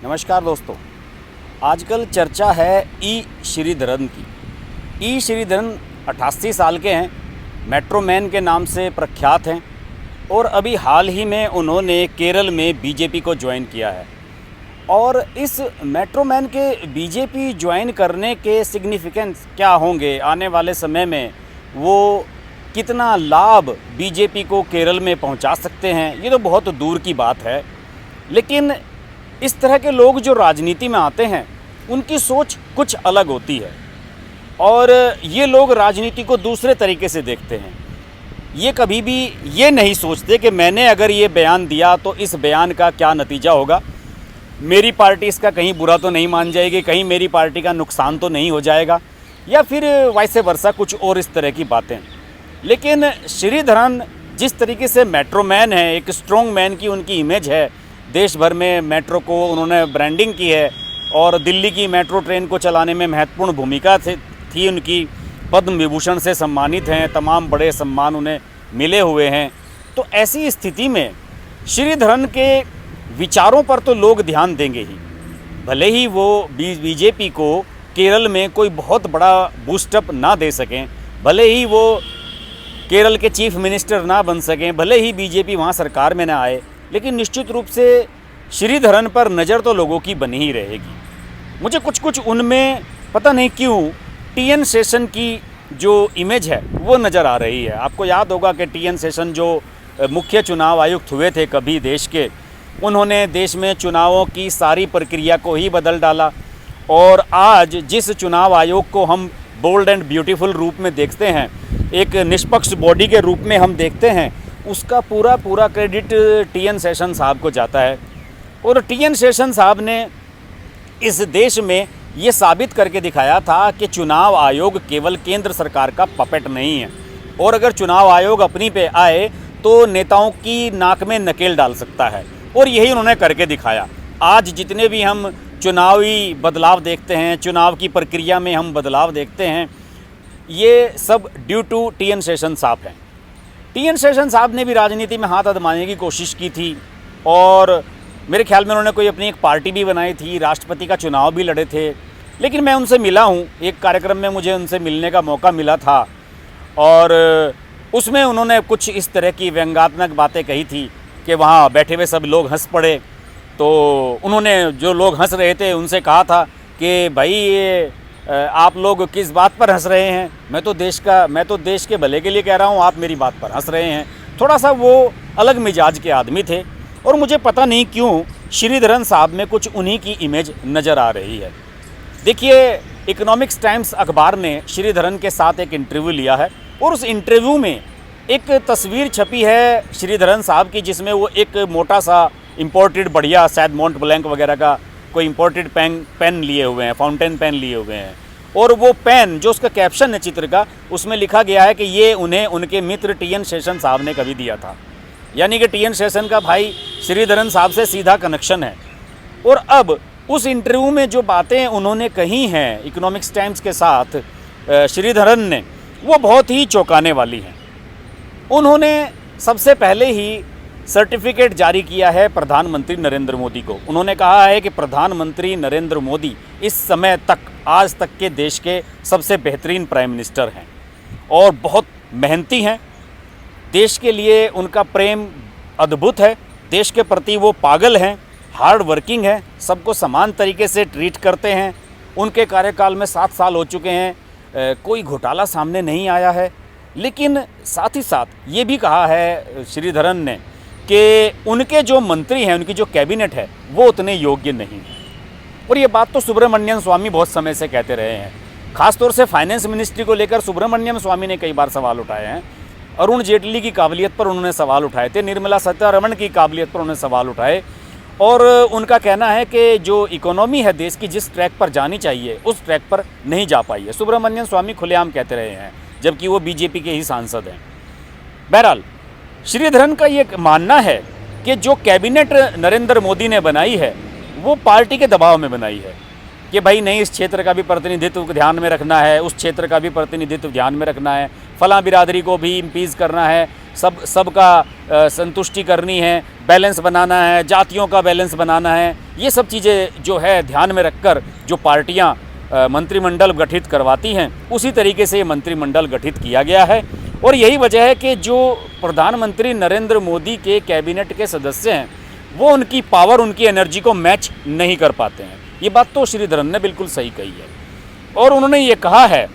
नमस्कार दोस्तों। आजकल चर्चा है ई श्रीधरन की। ई श्रीधरन 88 साल के हैं, मेट्रो मैन के नाम से प्रख्यात हैं और अभी हाल ही में उन्होंने केरल में बीजेपी को ज्वाइन किया है। और इस मेट्रो मैन के बीजेपी ज्वाइन करने के सिग्निफिकेंस क्या होंगे आने वाले समय में, वो कितना लाभ बीजेपी को केरल में पहुंचा सकते हैं, ये तो बहुत दूर की बात है। लेकिन इस तरह के लोग जो राजनीति में आते हैं उनकी सोच कुछ अलग होती है और ये लोग राजनीति को दूसरे तरीके से देखते हैं। ये कभी भी ये नहीं सोचते कि मैंने अगर ये बयान दिया तो इस बयान का क्या नतीजा होगा, मेरी पार्टी इसका कहीं बुरा तो नहीं मान जाएगी, कहीं मेरी पार्टी का नुकसान तो नहीं हो जाएगा, या फिर वैसे वर्षा कुछ और इस तरह की बातें। लेकिन श्रीधरन जिस तरीके से मेट्रो मैन है, एक स्ट्रॉन्ग मैन की उनकी इमेज है, देश भर में मेट्रो को उन्होंने ब्रांडिंग की है और दिल्ली की मेट्रो ट्रेन को चलाने में महत्वपूर्ण भूमिका थी उनकी। पद्म विभूषण से सम्मानित हैं, तमाम बड़े सम्मान उन्हें मिले हुए हैं। तो ऐसी स्थिति में श्रीधरन के विचारों पर तो लोग ध्यान देंगे ही, भले ही वो बीजेपी को केरल में कोई बहुत बड़ा बूस्टअप ना दे सकें, भले ही वो केरल के चीफ मिनिस्टर ना बन सकें, भले ही बीजेपी वहाँ सरकार में ना आए, लेकिन निश्चित रूप से श्रीधरन पर नज़र तो लोगों की बनी ही रहेगी। मुझे कुछ उनमें पता नहीं क्यों टीएन शेषन की जो इमेज है वो नज़र आ रही है। आपको याद होगा कि टीएन शेषन जो मुख्य चुनाव आयुक्त हुए थे कभी देश के, उन्होंने देश में चुनावों की सारी प्रक्रिया को ही बदल डाला और आज जिस चुनाव आयोग को हम बोल्ड एंड ब्यूटीफुल रूप में देखते हैं, एक निष्पक्ष बॉडी के रूप में हम देखते हैं, उसका पूरा क्रेडिट टीएन शेषन साहब को जाता है। और टीएन शेषन साहब ने इस देश में ये साबित करके दिखाया था कि चुनाव आयोग केवल केंद्र सरकार का पपेट नहीं है और अगर चुनाव आयोग अपनी पे आए तो नेताओं की नाक में नकेल डाल सकता है, और यही उन्होंने करके दिखाया। आज जितने भी हम चुनावी बदलाव देखते हैं, चुनाव की प्रक्रिया में हम बदलाव देखते हैं, ये सब ड्यू टू टीएन शेषन साहब हैं। टीएन शेषन साहब ने भी राजनीति में हाथ आजमाने की कोशिश की थी और मेरे ख्याल में उन्होंने कोई अपनी एक पार्टी भी बनाई थी, राष्ट्रपति का चुनाव भी लड़े थे। लेकिन मैं उनसे मिला हूँ, एक कार्यक्रम में मुझे उनसे मिलने का मौका मिला था और उसमें उन्होंने कुछ इस तरह की व्यंग्यात्मक बातें कही थी कि वहाँ बैठे हुए सब लोग हंस पड़े। तो उन्होंने जो लोग हंस रहे थे उनसे कहा था कि भाई ये आप लोग किस बात पर हंस रहे हैं, मैं तो देश के भले के लिए कह रहा हूँ, आप मेरी बात पर हंस रहे हैं। थोड़ा सा वो अलग मिजाज के आदमी थे और मुझे पता नहीं क्यों श्रीधरन साहब में कुछ उन्हीं की इमेज नज़र आ रही है। देखिए, इकोनॉमिक्स टाइम्स अखबार ने श्रीधरन के साथ एक इंटरव्यू लिया है और उस इंटरव्यू में एक तस्वीर छपी है श्रीधरन साहब की, जिसमें वो एक मोटा सा इम्पोर्टेड बढ़िया शायद मोंट ब्लैंक वगैरह का कोई इम्पोर्टेड पेन लिए हुए हैं, फाउंटेन पेन लिए हुए हैं। और वो पेन जो उसका कैप्शन है चित्र का, उसमें लिखा गया है कि ये उन्हें उनके मित्र टीएन शेषन साहब ने कभी दिया था। यानी कि टीएन शेषन का भाई श्रीधरन साहब से सीधा कनेक्शन है। और अब उस इंटरव्यू में जो बातें उन्होंने कही हैं इकोनॉमिक्स टाइम्स के साथ श्रीधरन ने, वो बहुत ही चौंकाने वाली हैं। उन्होंने सबसे पहले ही सर्टिफिकेट जारी किया है प्रधानमंत्री नरेंद्र मोदी को। उन्होंने कहा है कि प्रधानमंत्री नरेंद्र मोदी इस समय तक, आज तक के देश के सबसे बेहतरीन प्राइम मिनिस्टर हैं और बहुत मेहनती हैं। देश के लिए उनका प्रेम अद्भुत है, देश के प्रति वो पागल हैं, हार्ड वर्किंग हैं, सबको समान तरीके से ट्रीट करते हैं। उनके कार्यकाल में 7 साल हो चुके हैं, कोई घोटाला सामने नहीं आया है। लेकिन साथ ही साथ ये भी कहा है श्रीधरन ने कि उनके जो मंत्री हैं, उनकी जो कैबिनेट है, वो उतने योग्य नहीं है। और ये बात तो सुब्रमण्यम स्वामी बहुत समय से कहते रहे हैं। खासतौर से फाइनेंस मिनिस्ट्री को लेकर सुब्रमण्यम स्वामी ने कई बार सवाल उठाए हैं। अरुण जेटली की काबिलियत पर उन्होंने सवाल उठाए थे, निर्मला सीतारमण की काबिलियत पर उन्होंने सवाल उठाए और उनका कहना है कि जो इकोनॉमी है देश की, जिस ट्रैक पर जानी चाहिए उस ट्रैक पर नहीं जा पाई है। सुब्रमण्यम स्वामी खुलेआम कहते रहे हैं, जबकि वो बीजेपी के ही सांसद हैं। बहरहाल, श्रीधरन का ये मानना है कि जो कैबिनेट नरेंद्र मोदी ने बनाई है वो पार्टी के दबाव में बनाई है कि भाई नहीं, इस क्षेत्र का भी प्रतिनिधित्व ध्यान में रखना है, उस क्षेत्र का भी प्रतिनिधित्व ध्यान में रखना है, फलां बिरादरी को भी इम्पीज़ करना है, सबका संतुष्टि करनी है, बैलेंस बनाना है, जातियों का बैलेंस बनाना है, ये सब चीज़ें जो है ध्यान में रखकर जो पार्टियां मंत्रिमंडल गठित करवाती हैं, उसी तरीके से ये मंत्रिमंडल गठित किया गया है। और यही वजह है कि जो प्रधानमंत्री नरेंद्र मोदी के कैबिनेट के सदस्य हैं वो उनकी पावर, उनकी एनर्जी को मैच नहीं कर पाते हैं। ये बात तो श्रीधरन ने बिल्कुल सही कही है। और उन्होंने ये कहा है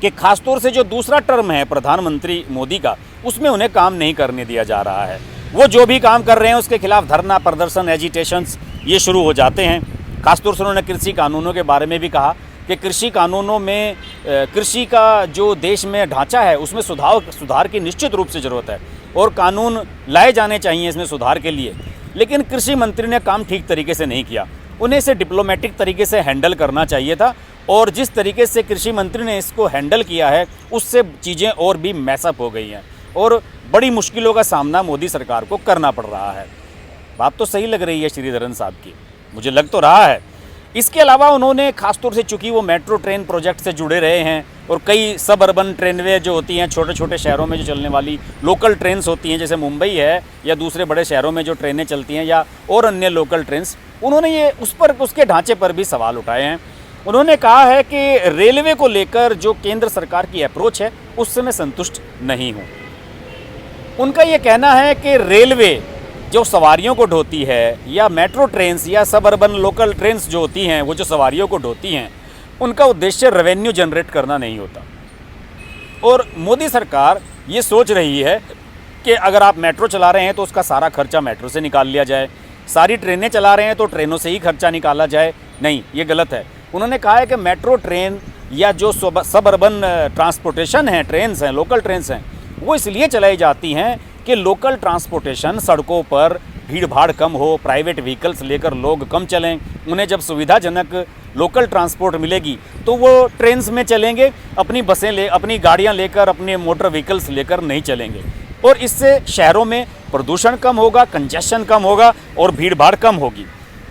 कि खासतौर से जो दूसरा टर्म है प्रधानमंत्री मोदी का, उसमें उन्हें काम नहीं करने दिया जा रहा है। वो जो भी काम कर रहे हैं उसके खिलाफ धरना प्रदर्शन, एजिटेशंस ये शुरू हो जाते हैं। खासतौर से उन्होंने कृषि कानूनों के बारे में भी कहा कि कृषि कानूनों में कृषि का जो देश में ढांचा है उसमें सुधार की निश्चित रूप से ज़रूरत है और कानून लाए जाने चाहिए इसमें सुधार के लिए। लेकिन कृषि मंत्री ने काम ठीक तरीके से नहीं किया। उन्हें इसे डिप्लोमेटिक तरीके से हैंडल करना चाहिए था और जिस तरीके से कृषि मंत्री ने इसको हैंडल किया है उससे चीज़ें और भी मैसअप हो गई हैं और बड़ी मुश्किलों का सामना मोदी सरकार को करना पड़ रहा है। बात तो सही लग रही है श्रीधरन साहब की, मुझे लग तो रहा है। इसके अलावा उन्होंने खासतौर से, चूँकि वो मेट्रो ट्रेन प्रोजेक्ट से जुड़े रहे हैं और कई सब अर्बन ट्रेनवे जो होती हैं, छोटे छोटे शहरों में जो चलने वाली लोकल ट्रेन्स होती हैं, जैसे मुंबई है या दूसरे बड़े शहरों में जो ट्रेनें चलती हैं या और अन्य लोकल ट्रेन्स, उन्होंने ये उसके ढांचे पर भी सवाल उठाए हैं। उन्होंने कहा है कि रेलवे को लेकर जो केंद्र सरकार की अप्रोच है उससे मैं संतुष्ट नहीं हूँ। उनका ये कहना है कि रेलवे जो सवारियों को ढोती है या मेट्रो ट्रेन्स या सब अर्बन लोकल ट्रेन्स जो होती हैं वो जो सवारियों को ढोती हैं, उनका उद्देश्य रेवेन्यू जनरेट करना नहीं होता। और मोदी सरकार ये सोच रही है कि अगर आप मेट्रो चला रहे हैं तो उसका सारा खर्चा मेट्रो से निकाल लिया जाए, सारी ट्रेनें चला रहे हैं तो ट्रेनों से ही खर्चा निकाला जाए। नहीं, ये गलत है। उन्होंने कहा है कि मेट्रो ट्रेन या जो सब अर्बन ट्रांसपोर्टेशन हैं, ट्रेन्स हैं, लोकल ट्रेन्स हैं, वो इसलिए चलाई जाती हैं कि लोकल ट्रांसपोर्टेशन सड़कों पर भीड़ भाड़ कम हो, प्राइवेट व्हीकल्स लेकर लोग कम चलें। उन्हें जब सुविधाजनक लोकल ट्रांसपोर्ट मिलेगी तो वो ट्रेन्स में चलेंगे, अपनी गाड़ियां लेकर, अपने मोटर व्हीकल्स लेकर नहीं चलेंगे। और इससे शहरों में प्रदूषण कम होगा, कंजेशन कम होगा और भीड़ भाड़ कम होगी।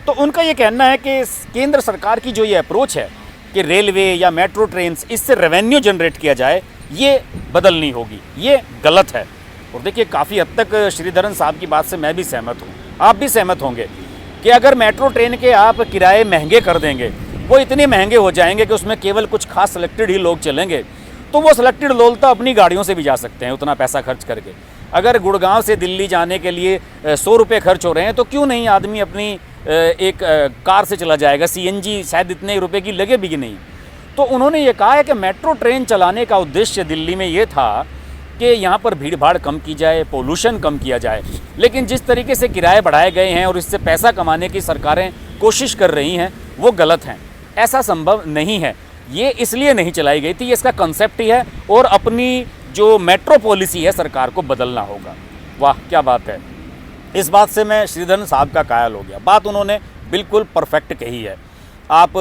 तो उनका ये कहना है कि केंद्र सरकार की जो ये अप्रोच है कि रेलवे या मेट्रो ट्रेन्स इससे रेवेन्यू जनरेट किया जाए, ये बदलनी होगी, ये गलत है। और देखिए, काफ़ी हद तक श्रीधरन साहब की बात से मैं भी सहमत हूँ, आप भी सहमत होंगे कि अगर मेट्रो ट्रेन के आप किराए महंगे कर देंगे, वो इतने महंगे हो जाएंगे कि उसमें केवल कुछ खास सिलेक्टेड ही लोग चलेंगे, तो वो सिलेक्टेड लोग तो अपनी गाड़ियों से भी जा सकते हैं उतना पैसा खर्च करके। अगर गुड़गांव से दिल्ली जाने के लिए 100 रुपये खर्च हो रहे हैं तो क्यों नहीं आदमी अपनी एक कार से चला जाएगा। CNG शायद इतने रुपए की लगे भी नहीं। तो उन्होंने ये कहा है कि मेट्रो ट्रेन चलाने का उद्देश्य दिल्ली में ये था कि यहाँ पर भीड़ भाड़ कम की जाए, पोल्यूशन कम किया जाए। लेकिन जिस तरीके से किराए बढ़ाए गए हैं और इससे पैसा कमाने की सरकारें कोशिश कर रही हैं, वो गलत हैं। ऐसा संभव नहीं है। ये इसलिए नहीं चलाई गई थी, ये इसका कंसेप्ट ही है और अपनी जो मेट्रो पॉलिसी है सरकार को बदलना होगा। वाह, क्या बात है। इस बात से मैं श्रीधरन साहब का कायल हो गया। बात उन्होंने बिल्कुल परफेक्ट कही है। आप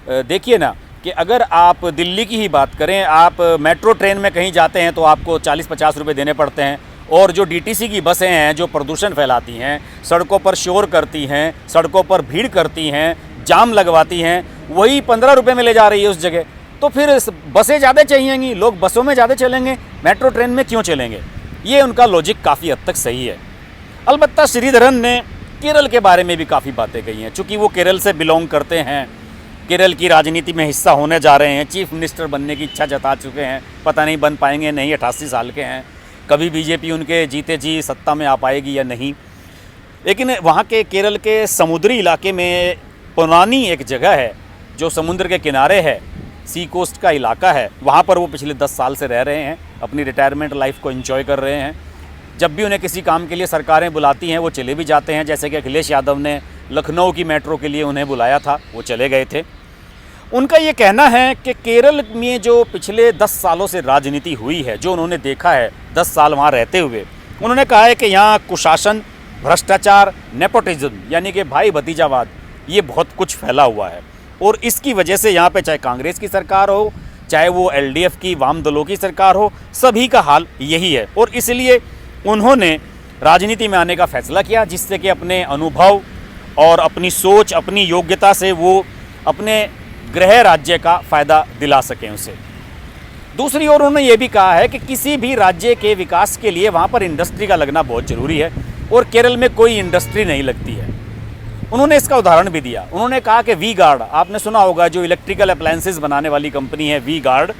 देखिए ना कि अगर आप दिल्ली की ही बात करें, आप मेट्रो ट्रेन में कहीं जाते हैं तो आपको 40-50 रुपये देने पड़ते हैं। और जो DTC की बसें हैं जो प्रदूषण फैलाती हैं, सड़कों पर शोर करती हैं, सड़कों पर भीड़ करती हैं, जाम लगवाती हैं, वही 15 रुपये में ले जा रही है उस जगह। तो फिर बसें ज़्यादा चाहिएंगी, लोग बसों में ज़्यादा चलेंगे, मेट्रो ट्रेन में क्यों चलेंगे। ये उनका लॉजिक काफ़ी हद तक सही है। अलबत्ता श्रीधरन ने केरल के बारे में भी काफ़ी बातें कही हैं। चूँकि वो केरल से बिलोंग करते हैं, केरल की राजनीति में हिस्सा होने जा रहे हैं, चीफ मिनिस्टर बनने की इच्छा जता चुके हैं। पता नहीं बन पाएंगे नहीं, 88 साल के हैं। कभी बीजेपी उनके जीते जी सत्ता में आ पाएगी या नहीं। लेकिन वहाँ के केरल के समुद्री इलाके में पुरानी एक जगह है जो समुद्र के किनारे है, सी कोस्ट का इलाका है। वहाँ पर वो पिछले 10 साल से रह रहे हैं, अपनी रिटायरमेंट लाइफ को एंजॉय कर रहे हैं। जब भी उन्हें किसी काम के लिए सरकारें बुलाती हैं वो चले भी जाते हैं। जैसे कि अखिलेश यादव ने लखनऊ की मेट्रो के लिए उन्हें बुलाया था, वो चले गए थे। उनका ये कहना है कि केरल में जो पिछले 10 सालों से राजनीति हुई है, जो उन्होंने देखा है 10 साल वहाँ रहते हुए, उन्होंने कहा है कि यहाँ कुशासन, भ्रष्टाचार, नेपोटिज्म यानी कि भाई भतीजावाद, ये बहुत कुछ फैला हुआ है। और इसकी वजह से यहाँ पे चाहे कांग्रेस की सरकार हो, चाहे वो LDF की वाम दलों की सरकार हो, सभी का हाल यही है। और इसलिए उन्होंने राजनीति में आने का फैसला किया, जिससे कि अपने अनुभव और अपनी सोच, अपनी योग्यता से वो अपने गृह राज्य का फ़ायदा दिला सकें उसे। दूसरी ओर उन्होंने ये भी कहा है कि किसी भी राज्य के विकास के लिए वहाँ पर इंडस्ट्री का लगना बहुत ज़रूरी है और केरल में कोई इंडस्ट्री नहीं लगती है। उन्होंने इसका उदाहरण भी दिया। उन्होंने कहा कि वी गार्ड, आपने सुना होगा, जो इलेक्ट्रिकल अप्लायंसेस बनाने वाली कंपनी है वी गार्ड,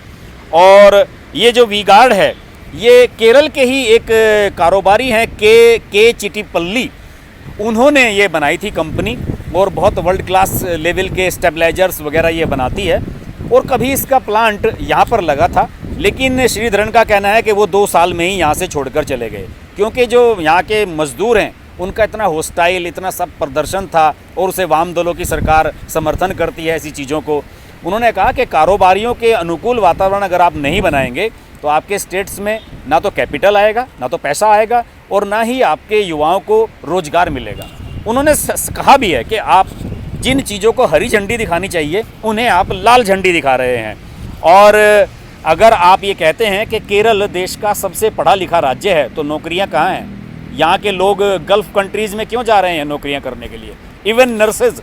और ये जो वी गार्ड है ये केरल के ही एक कारोबारी हैं के चिट्टीपल्ली, उन्होंने ये बनाई थी कंपनी और बहुत वर्ल्ड क्लास लेवल के स्टेबलाइजर्स वगैरह ये बनाती है। और कभी इसका प्लांट यहाँ पर लगा था, लेकिन श्रीधरन का कहना है कि वो 2 साल में ही यहाँ से छोड़कर चले गए, क्योंकि जो यहाँ के मजदूर हैं उनका इतना होस्टाइल, इतना सब प्रदर्शन था, और उसे वाम दलों की सरकार समर्थन करती है ऐसी चीज़ों को। उन्होंने कहा कि कारोबारियों के अनुकूल वातावरण अगर आप नहीं बनाएंगे तो आपके स्टेट्स में ना तो कैपिटल आएगा, ना तो पैसा आएगा, और ना ही आपके युवाओं को रोजगार मिलेगा। उन्होंने कहा भी है कि आप जिन चीज़ों को हरी झंडी दिखानी चाहिए उन्हें आप लाल झंडी दिखा रहे हैं। और अगर आप ये कहते हैं कि केरल देश का सबसे पढ़ा लिखा राज्य है तो नौकरियां कहाँ हैं? यहाँ के लोग गल्फ़ कंट्रीज़ में क्यों जा रहे हैं नौकरियां करने के लिए? इवन नर्सेज,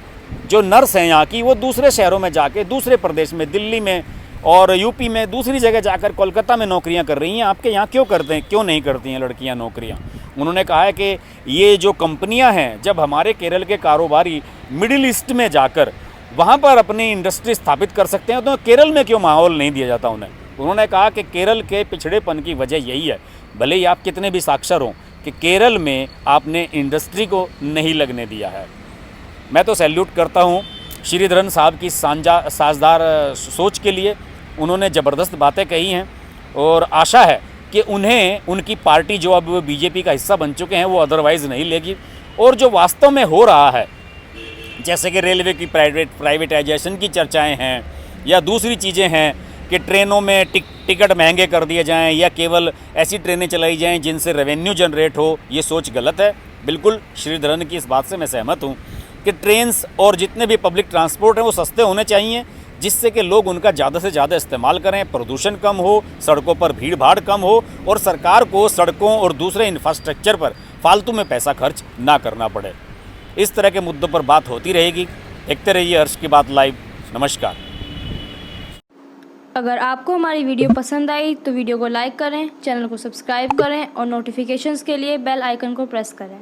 जो नर्स हैं यहाँ की, वो दूसरे शहरों में जाके, दूसरे प्रदेश में, दिल्ली में और यूपी में, दूसरी जगह जाकर, कोलकाता में नौकरियां कर रही हैं। आपके यहाँ क्यों करते हैं, क्यों नहीं करती हैं लड़कियां नौकरियां? उन्होंने कहा है कि ये जो कंपनियां हैं, जब हमारे केरल के कारोबारी मिडिल ईस्ट में जाकर वहाँ पर अपनी इंडस्ट्री स्थापित कर सकते हैं तो केरल में क्यों माहौल नहीं दिया जाता उन्हें? उन्होंने कहा कि केरल के पिछड़ेपन की वजह यही है, भले ही आप कितने भी साक्षर हों, कि केरल में आपने इंडस्ट्री को नहीं लगने दिया है। मैं तो सैल्यूट करता हूँ श्रीधरन साहब की साझदार सोच के लिए। उन्होंने ज़बरदस्त बातें कही हैं और आशा है कि उन्हें उनकी पार्टी, जो अब बीजेपी का हिस्सा बन चुके हैं, वो अदरवाइज़ नहीं लेगी। और जो वास्तव में हो रहा है, जैसे कि रेलवे की प्राइवेटाइजेशन की चर्चाएं हैं, या दूसरी चीज़ें हैं कि ट्रेनों में टिकट महंगे कर दिए जाएं, या केवल ऐसी ट्रेनें चलाई जाएं जिनसे रेवेन्यू जनरेट हो, ये सोच गलत है। बिल्कुल श्रीधरन की इस बात से मैं सहमत हूँ कि ट्रेन्स और जितने भी पब्लिक ट्रांसपोर्ट हैं वो सस्ते होने चाहिए, जिससे कि लोग उनका ज़्यादा से ज़्यादा इस्तेमाल करें, प्रदूषण कम हो, सड़कों पर भीड़ भाड़ कम हो, और सरकार को सड़कों और दूसरे इंफ्रास्ट्रक्चर पर फालतू में पैसा खर्च ना करना पड़े। इस तरह के मुद्दों पर बात होती रहेगी। देखते रहिए हर्ष की बात लाइव। नमस्कार। अगर आपको हमारी वीडियो पसंद आई तो वीडियो को लाइक करें, चैनल को सब्सक्राइब करें और नोटिफिकेशंस के लिए बेल आइकन को प्रेस करें।